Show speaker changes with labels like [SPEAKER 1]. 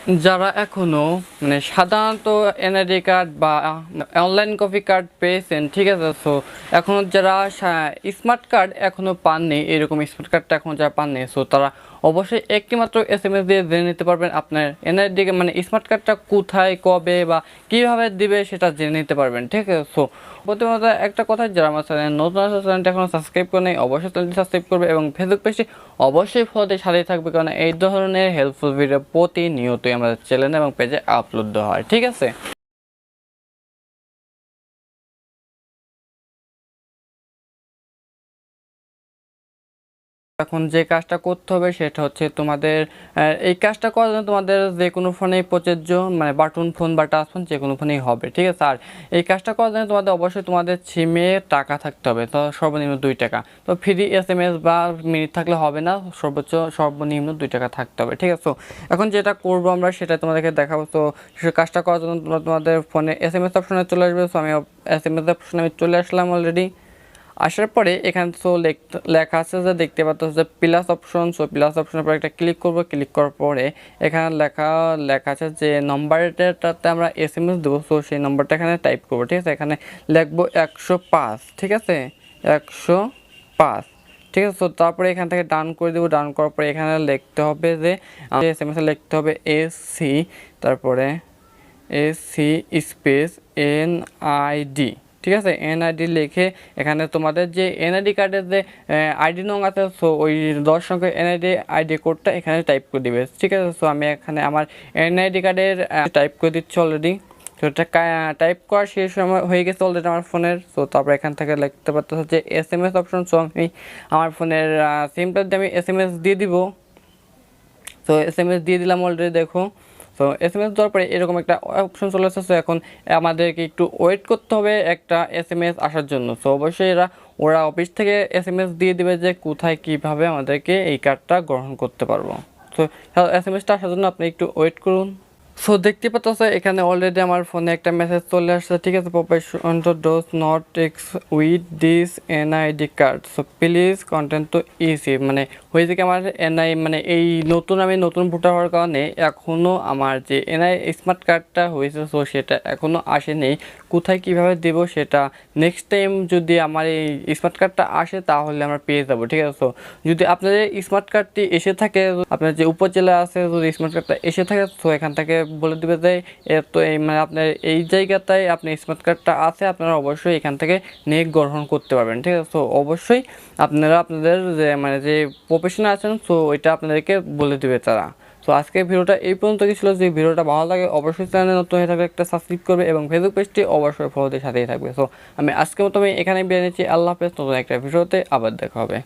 [SPEAKER 1] যারা এখনো সাধারণত এনআইডি কার্ড বা অনলাইন কপি কার্ড পেয়েছেন, ঠিক আছে। সো এখনো যারা স্মার্ট কার্ড এখনো পাননি, এরকম স্মার্ট কার্ডটা এখন যারা পাননি, সো তারা অবশ্যই একটি মাত্র SMS দিয়ে জেনে নিতে পারবেন আপনার এনআইডি স্মার্ট কার্ডটা কোথায়, কবে বা কীভাবে দিবে সেটা জেনে নিতে পারবেন, ঠিক আছে। সো প্রথমত একটা কথা, যারা আমার চ্যানেল নতুন আছে, চ্যানেলটা এখনো সাবস্ক্রাইব করে নেই, অবশ্যই চ্যানেলটি সাবস্ক্রাইব করবে এবং ফেসবুক পেজটি অবশ্যই ফলোতে সাথেই থাকবে, কারণ এই ধরনের হেল্পফুল ভিডিও প্রতিনিয়তই আমাদের চ্যানেল এবং পেজে আপলোড দেওয়া হয়, ঠিক আছে। এখন যে কাজটা করতে হবে সেটা হচ্ছে তোমাদের এই কাজটা করার জন্য তোমাদের যে কোনো ফোনেই প্রযোজ্য, বাটন ফোন বা টাচ ফোন যে কোনো ফোনেই হবে, ঠিক আছে। আর এই কাজটা করার জন্য তোমাদের অবশ্যই তোমাদের সিমে টাকা থাকতে হবে, তো সর্বনিম্ন 2 টাকা। তো ফ্রি SMS বা মিনিট থাকলে হবে না, সর্বনিম্ন 2 টাকা থাকতে হবে, ঠিক আছে। তো এখন যেটা করবো আমরা সেটা তোমাদেরকে দেখাবো। তো সে কাজটা করার জন্য তোমরা তোমাদের ফোনে SMS অপশনে চলে আসবে। তো আমি SMS অপশনে আমি চলে আসলাম অলরেডি। আসার পরে এখানে তো লেখা আছে যে দেখতে পাচ্ছ যে প্লাস অপশন। সো প্লাস অপশনের পর একটা ক্লিক করব। ক্লিক করার পরে এখানে লেখা আছে যে নম্বরটাতে আমরা SMS দেবো। সো সেই নম্বরটা এখানে টাইপ করবো, ঠিক আছে। এখানে লিখবো 105, ঠিক আছে, 105, ঠিক আছে। তো তারপরে এখান থেকে ডান করে দেবো। ডান করার পরে এখানে লিখতে হবে যে SMS লিখতে হবে SC, তারপরে SC স্পেস NID, ঠিক আছে। NID লিখে এখানে তোমাদের যে NID কার্ডের যে আইডি নং আছে, সো ওই 10 সংখ্যার আইডি কোডটা এখানে টাইপ করে দিবে, ঠিক আছে। সো আমি এখানে আমার NID কার্ডের টাইপ করে দিচ্ছি অলরেডি। তো এটা টাইপ করা শেষ সময় হয়ে গেছে অলরেডি আমার ফোনের। সো তারপর এখান থেকে লিখতে পারতেছে যে SMS অপশন। সো আমি আমার ফোনের সিমটা দিয়ে আমি SMS দিয়ে দিব। তো SMS দিয়ে দিলাম অলরেডি, দেখো। তো SMS দেওয়ার পরে এরকম একটা অপশন চলে আসছে। এখন আমাদেরকে একটু ওয়েট করতে হবে একটা SMS আসার জন্য। সো অবশ্যই ওরা অফিস থেকে SMS দিয়ে দেবে যে কোথায় কীভাবে আমাদেরকে এই কার্ডটা গ্রহণ করতে পারবো। তো SMSটা আসার জন্য আপনি একটু ওয়েট করুন। সো দেখতে পাচ্ছ এখানে অলরেডি আমার ফোনে একটা মেসেজ চলে আসছে, ঠিক আছে। Profession does not takes with this NID card, so please content to EC. হয়েছে কি, আমার এই আমি নতুন ভোটার হওয়ার কারণে এখনও আমার যে স্মার্ট কার্ডটা হয়েছে, সো সেটা এখনও আসেনি। কোথায় কিভাবে দেব সেটা নেক্সট টাইম যদি আমার এই স্মার্ট কার্ডটা আসে তাহলে আমরা পেয়ে যাবো, ঠিক আছে। সো যদি আপনাদের স্মার্ট কার্ডটি এসে থাকে, আপনার যে উপজেলা আছে, যদি স্মার্ট কার্ডটা এসে থাকে, তো এখান থেকে বলে দেবে যে তো আপনার এই জায়গাটায় আপনি স্মার্ট কার্ডটা আছে, আপনারা অবশ্যই এখান থেকে নিয়ে গ্রহণ করতে পারবেন, ঠিক আছে। তো অবশ্যই আপনারা আপনাদের যে প্রফেশনে আছেন, সো ওইটা আপনাদেরকে বলে দেবে তারা। তো আজকের ভিডিওটা এই পর্যন্ত কি ছিল। যদি ভিডিওটা ভালো লাগে অবশ্যই চ্যানেলে নতুন হয়ে থাকলে একটা সাবস্ক্রাইব করবে এবং ফেসবুক পেজটি অবশ্যই ফলোদের সাথেই থাকবে। সো আমি আজকের মতো এখানে বিদায় নিচ্ছি। আল্লাহ হাফেজ। নতুন একটা ভিডিওতে আবার দেখা হবে।